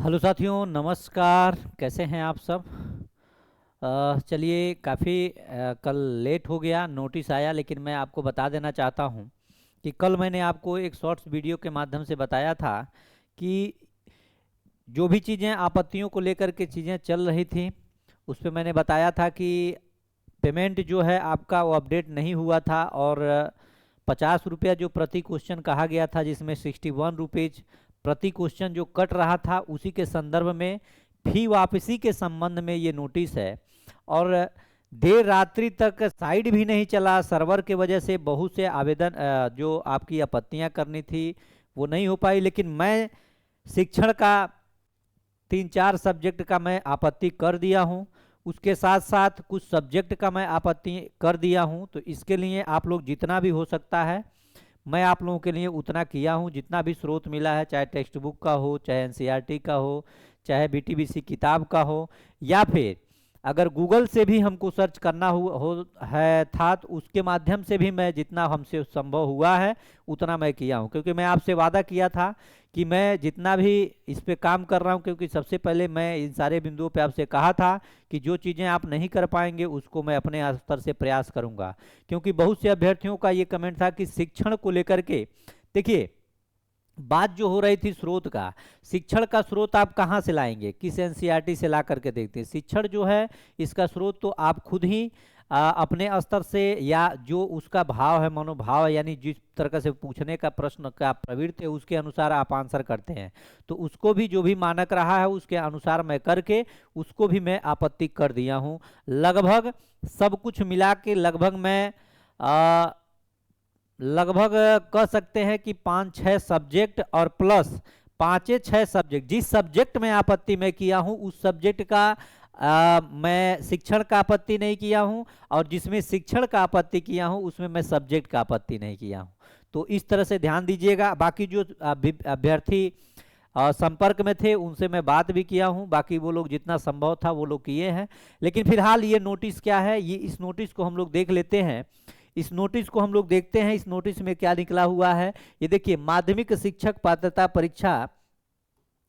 Hello साथियों, नमस्कार। कैसे हैं आप सब? चलिए, काफ़ी कल लेट हो गया, नोटिस आया, लेकिन मैं आपको बता देना चाहता हूं कि कल मैंने आपको एक शॉर्ट्स वीडियो के माध्यम से बताया था कि जो भी चीज़ें आपत्तियों को लेकर के चीज़ें चल रही थी, उस पे मैंने बताया था कि पेमेंट जो है आपका वो अपडेट नहीं हुआ था, और 50 रुपया जो प्रति क्वेश्चन कहा गया था, जिसमें 61 रुपीज प्रति क्वेश्चन जो कट रहा था, उसी के संदर्भ में फी वापसी के संबंध में ये नोटिस है। और देर रात्रि तक साइट भी नहीं चला, सर्वर के वजह से बहुत से आवेदन जो आपकी आपत्तियां करनी थी वो नहीं हो पाई। लेकिन मैं शिक्षण का 3-4 सब्जेक्ट का मैं आपत्ति कर दिया हूं, उसके साथ साथ कुछ सब्जेक्ट का मैं आपत्ति कर दिया हूं। तो इसके लिए आप लोग जितना भी हो सकता है मैं आप लोगों के लिए उतना किया हूं, जितना भी स्रोत मिला है, चाहे टेक्स्ट बुक का हो, चाहे एनसीईआरटी का हो, चाहे बीटीबीसी किताब का हो, या फिर अगर गूगल से भी हमको सर्च करना हो है था, तो उसके माध्यम से भी मैं जितना हमसे संभव हुआ है उतना मैं किया हूं। क्योंकि मैं आपसे वादा किया था कि मैं जितना भी इस पे काम कर रहा हूं, क्योंकि सबसे पहले मैं इन सारे बिंदुओं पे आपसे कहा था कि जो चीज़ें आप नहीं कर पाएंगे उसको मैं अपने स्तर से प्रयास करूंगा। क्योंकि बहुत से अभ्यर्थियों का ये कमेंट था कि शिक्षण को लेकर के, देखिए, बात जो हो रही थी स्रोत का, शिक्षण का स्रोत आप कहाँ से लाएंगे, किस एनसीईआरटी से ला करके देखते हैं? शिक्षण जो है इसका स्रोत तो आप खुद ही अपने स्तर से, या जो उसका भाव है, मनोभाव है, यानी जिस तरह से पूछने का प्रश्न का प्रवृत्ति है उसके अनुसार आप आंसर करते हैं। तो उसको भी जो भी मानक रहा है उसके अनुसार मैं करके उसको भी मैं आपत्ति कर दिया हूँ। लगभग सब कुछ मिला के लगभग कह सकते हैं कि 5-6 सब्जेक्ट और प्लस 5-6 सब्जेक्ट, जिस सब्जेक्ट में आपत्ति मैं किया हूं उस सब्जेक्ट का मैं शिक्षण का आपत्ति नहीं किया हूं, और जिसमें शिक्षण का आपत्ति किया हूं उसमें मैं सब्जेक्ट का आपत्ति नहीं किया हूं। तो इस तरह से ध्यान दीजिएगा। बाकी जो अभ्यर्थी संपर्क में थे उनसे मैं बात भी किया हूं, बाकी वो लोग जितना संभव था वो लोग किए हैं। लेकिन फिलहाल ये नोटिस क्या है, ये इस नोटिस को हम लोग देख लेते हैं। इस नोटिस को हम लोग देखते हैं, इस नोटिस में क्या निकला हुआ है। ये देखिए, माध्यमिक शिक्षक पात्रता परीक्षा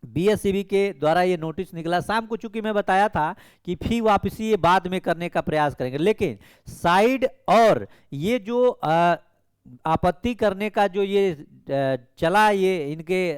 बीएसईबी के द्वारा ये नोटिस निकला शाम को। चूंकि मैं बताया था कि फी वापसी ये बाद में करने का प्रयास करेंगे, लेकिन साइड और ये जो आपत्ति करने का जो ये चला, ये इनके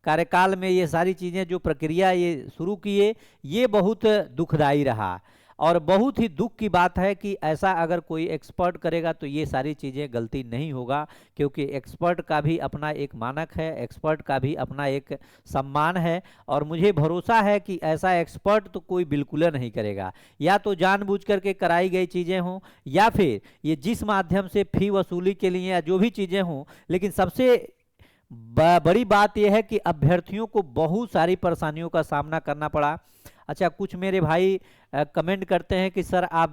कार्यकाल में ये सारी चीजें जो प्रक्रिया ये शुरू किए, ये बहुत दुखदाई रहा। और बहुत ही दुख की बात है कि ऐसा अगर कोई एक्सपर्ट करेगा तो ये सारी चीज़ें गलती नहीं होगा, क्योंकि एक्सपर्ट का भी अपना एक मानक है, एक्सपर्ट का भी अपना एक सम्मान है। और मुझे भरोसा है कि ऐसा एक्सपर्ट तो कोई बिल्कुल नहीं करेगा, या तो जानबूझ करके कराई गई चीज़ें हों, या फिर ये जिस माध्यम से फी वसूली के लिए या जो भी चीज़ें हों। लेकिन सबसे बड़ी बात यह है कि अभ्यर्थियों को बहुत सारी परेशानियों का सामना करना पड़ा। अच्छा, कुछ मेरे भाई कमेंट करते हैं कि सर आप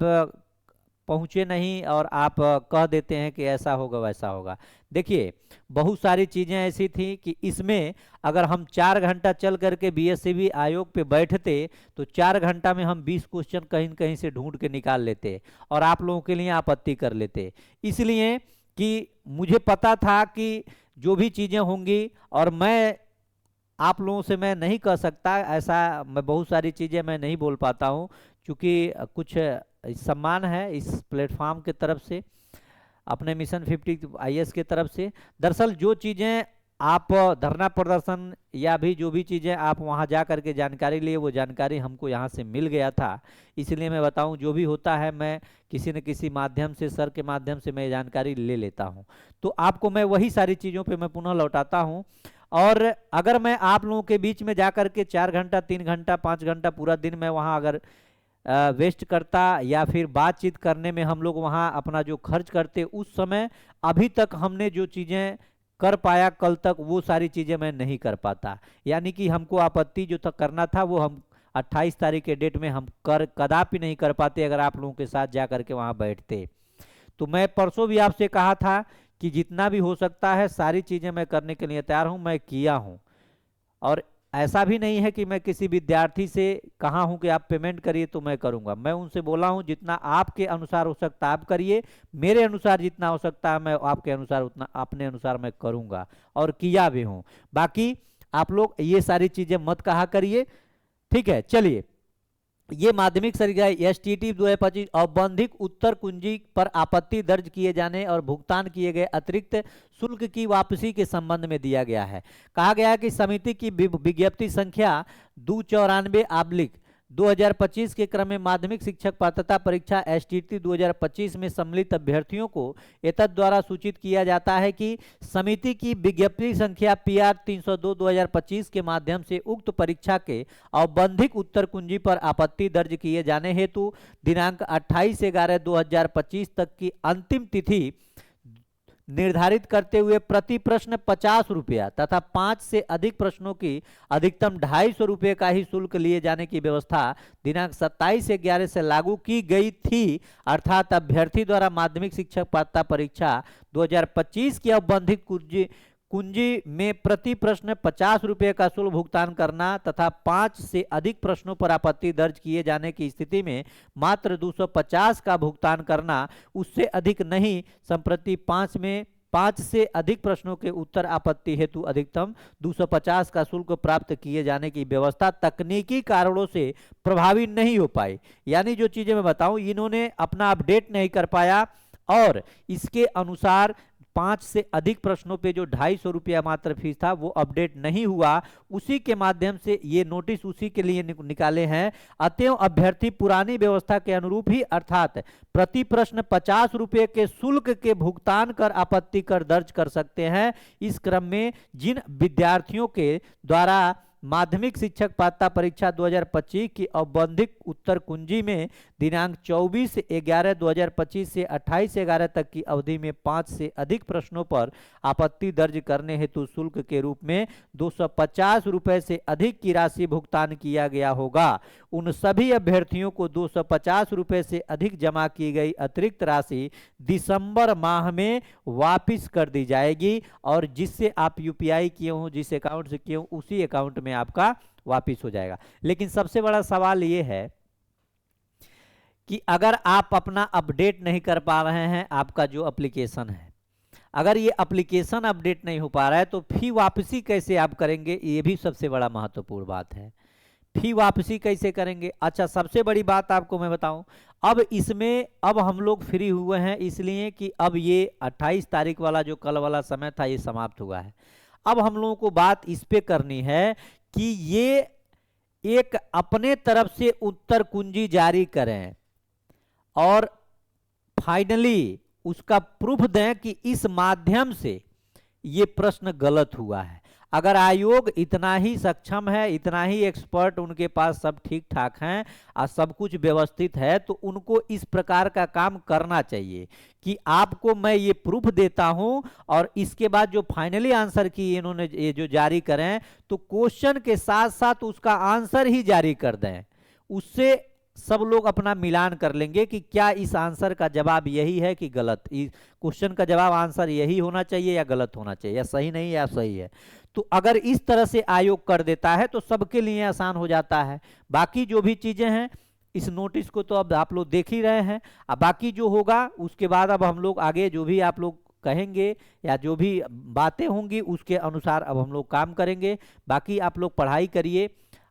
पहुंचे नहीं और आप कह देते हैं कि ऐसा होगा वैसा होगा। देखिए, बहुत सारी चीज़ें ऐसी थी कि इसमें अगर हम 4 घंटा चल करके बीएसईबी आयोग पे बैठते तो 4 घंटा में हम 20 क्वेश्चन कहीं न कहीं से ढूंढ के निकाल लेते और आप लोगों के लिए आपत्ति कर लेते। इसलिए कि मुझे पता था कि जो भी चीज़ें होंगी, और मैं आप लोगों से मैं नहीं कह सकता ऐसा, मैं बहुत सारी चीज़ें मैं नहीं बोल पाता हूँ, क्योंकि कुछ सम्मान है इस प्लेटफॉर्म के तरफ से, अपने मिशन 50 आईएएस के तरफ से। दरअसल जो चीज़ें आप धरना प्रदर्शन या भी जो भी चीज़ें आप वहाँ जा करके जानकारी लिए, वो जानकारी हमको यहाँ से मिल गया था। इसलिए मैं बताऊँ, जो भी होता है मैं किसी न किसी माध्यम से, सर के माध्यम से मैं जानकारी ले लेता हूँ। तो आपको मैं वही सारी चीज़ों पे मैं पुनः लौटाता हूँ। और अगर मैं आप लोगों के बीच में जा करके 4 घंटा, 3 घंटा, 5 घंटा पूरा दिन मैं वहाँ अगर वेस्ट करता, या फिर बातचीत करने में हम लोग वहाँ अपना जो खर्च करते, उस समय अभी तक हमने जो चीज़ें कर पाया कल तक, वो सारी चीज़ें मैं नहीं कर पाता। यानी कि हमको आपत्ति जो तक करना था वो हम 28 तारीख के डेट में हम कदापि नहीं कर पाते अगर आप लोगों के साथ जा करके वहाँ बैठते। तो मैं परसों भी आपसे कहा था कि जितना भी हो सकता है सारी चीज़ें मैं करने के लिए तैयार हूँ, मैं किया हूँ। और ऐसा भी नहीं है कि मैं किसी विद्यार्थी से कहा हूं कि आप पेमेंट करिए तो मैं करूंगा। मैं उनसे बोला हूं जितना आपके अनुसार हो सकता है आप करिए, मेरे अनुसार जितना हो सकता है मैं आपके अनुसार उतना, अपने अनुसार मैं करूंगा, और किया भी हूं। बाकी आप लोग ये सारी चीजें मत कहा करिए, ठीक है। चलिए, ये माध्यमिक संख्या STT 2025 औपबंधिक उत्तर कुंजी पर आपत्ति दर्ज किए जाने और भुगतान किए गए अतिरिक्त शुल्क की वापसी के संबंध में दिया गया है। कहा गया है कि समिति की विज्ञप्ति संख्या 294/2025 के क्रम में माध्यमिक शिक्षक पात्रता परीक्षा STT 2025 में सम्मिलित अभ्यर्थियों को एतद द्वारा सूचित किया जाता है कि समिति की विज्ञप्ति संख्या PR 302/2025 के माध्यम से उक्त परीक्षा के औपबंधिक उत्तर कुंजी पर आपत्ति दर्ज किए जाने हेतु दिनांक 28/11/2025 तक की अंतिम तिथि निर्धारित करते हुए प्रति प्रश्न 50 रुपया तथा 5 से अधिक प्रश्नों की अधिकतम 250 रुपये का ही शुल्क लिए जाने की व्यवस्था दिनांक 27/11 से लागू की गई थी। अर्थात अभ्यर्थी द्वारा माध्यमिक शिक्षक पात्रता परीक्षा 2025 की औपबंधिक कुंजी में प्रति प्रश्न 50 रुपये का शुल्क भुगतान करना तथा 5 से अधिक प्रश्नों पर आपत्ति दर्ज किए जाने की स्थिति में मात्र 250 का भुगतान करना, उससे अधिक नहीं। संप्रति 5 से अधिक प्रश्नों के उत्तर आपत्ति हेतु अधिकतम 250 का शुल्क प्राप्त किए जाने की व्यवस्था तकनीकी कारणों से प्रभावी नहीं हो पाई। यानी जो चीजें मैं बताऊं, इन्होंने अपना अपडेट नहीं कर पाया और इसके अनुसार 5 से अधिक प्रश्नों पे जो 250 रुपया मात्र फीस था वो अपडेट नहीं हुआ। उसी के माध्यम से ये नोटिस उसी के लिए निकाले हैं। अतएव अभ्यर्थी पुरानी व्यवस्था के अनुरूप ही अर्थात प्रति प्रश्न 50 रुपये के शुल्क के भुगतान कर आपत्ति कर दर्ज कर सकते हैं। इस क्रम में जिन विद्यार्थियों के द्वारा माध्यमिक शिक्षक पात्रता परीक्षा 2025 की औपबंधिक उत्तर कुंजी में दिनांक 24/11/2025 से 28/11 तक की अवधि में 5 से अधिक प्रश्नों पर आपत्ति दर्ज करने हेतु शुल्क के रूप में 250 रुपये से अधिक की राशि भुगतान किया गया होगा, उन सभी अभ्यर्थियों को 250 रुपये से अधिक जमा की गई अतिरिक्त राशि दिसंबर माह में वापिस कर दी जाएगी और जिससे आप UPI किए हो, जिस अकाउंट से किए हो, उसी अकाउंट में आपका वापिस हो जाएगा। लेकिन सबसे बड़ा सवाल ये है कि अगर आप अपना अपडेट नहीं कर पा रहे हैं, आपका जो एप्लीकेशन है, अगर ये एप्लीकेशन अपडेट नहीं हो पा रहा है तो फी वापसी कैसे आप करेंगे, ये भी सबसे बड़ा महत्वपूर्ण बात है। फी वापसी कैसे करेंगे? अच्छा, सबसे बड़ी बात आपको मैं बताऊं, अब इसमें अब हम लोग फ्री हुए हैं इसलिए कि अब ये 28 तारीख वाला जो कल वाला समय था ये समाप्त हुआ है। अब हम लोगों को बात इस पे करनी है कि ये एक अपने तरफ से उत्तर कुंजी जारी करें और फाइनली उसका प्रूफ दें कि इस माध्यम से ये प्रश्न गलत हुआ है। अगर आयोग इतना ही सक्षम है, इतना ही एक्सपर्ट उनके पास सब ठीक ठाक हैं और सब कुछ व्यवस्थित है, तो उनको इस प्रकार का काम करना चाहिए कि आपको मैं ये प्रूफ देता हूं और इसके बाद जो फाइनली आंसर की इन्होंने ये जो जारी करें तो क्वेश्चन के साथ साथ उसका आंसर ही जारी कर दें। उससे सब लोग अपना मिलान कर लेंगे कि क्या इस आंसर का जवाब यही है कि गलत, इस क्वेश्चन का जवाब आंसर यही होना चाहिए या गलत होना चाहिए, या सही नहीं या सही है। तो अगर इस तरह से आयोग कर देता है तो सबके लिए आसान हो जाता है। बाकी जो भी चीजें हैं इस नोटिस को तो अब आप लोग देख ही रहे हैं। अब बाकी जो होगा उसके बाद अब हम लोग आगे जो भी आप लोग कहेंगे या जो भी बातें होंगी उसके अनुसार अब हम लोग काम करेंगे। बाकी आप लोग पढ़ाई करिए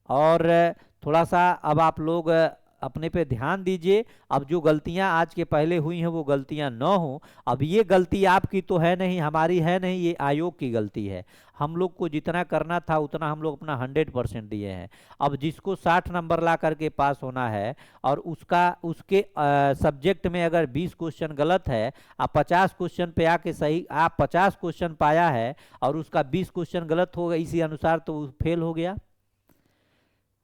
और थोड़ा सा अब आप लोग अपने पे ध्यान दीजिए। अब जो गलतियां आज के पहले हुई हैं वो गलतियां न हो। अब ये गलती आपकी तो है नहीं, हमारी है नहीं, ये आयोग की गलती है। हम लोग को जितना करना था उतना हम लोग अपना 100% दिए हैं। अब जिसको 60 नंबर ला करके पास होना है और उसके सब्जेक्ट में अगर 20 क्वेश्चन गलत है, आप 50 क्वेश्चन पे आके सही, आप 50 क्वेश्चन पाया है और उसका 20 क्वेश्चन गलत होगा इसी अनुसार, तो वो फेल हो गया।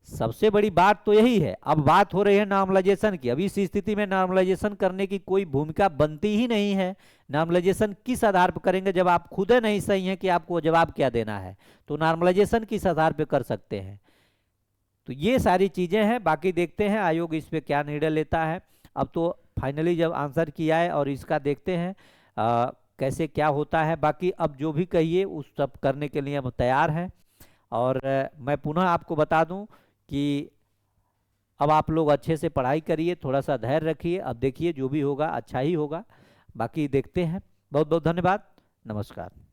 सबसे बड़ी बात तो यही है। अब बात हो रही है नॉर्मलाइजेशन की। अब इस स्थिति में नॉर्मलाइजेशन करने की कोई भूमिका बनती ही नहीं है। नॉर्मलाइजेशन किस आधार पर करेंगे जब आप खुद नहीं सही हैं कि आपको जवाब क्या देना है, तो नॉर्मलाइजेशन किस आधार पर कर सकते हैं। तो ये सारी चीजें हैं। बाकी देखते हैं आयोग इस पे क्या निर्णय लेता है। अब तो फाइनली जब आंसर किया है और इसका देखते हैं कैसे क्या होता है। बाकी अब जो भी कहिए उस सब करने के लिए हम तैयार हैं। और मैं पुनः आपको बता दूं कि अब आप लोग अच्छे से पढ़ाई करिए, थोड़ा सा धैर्य रखिए। अब देखिए जो भी होगा अच्छा ही होगा। बाकी देखते हैं। बहुत बहुत धन्यवाद। नमस्कार।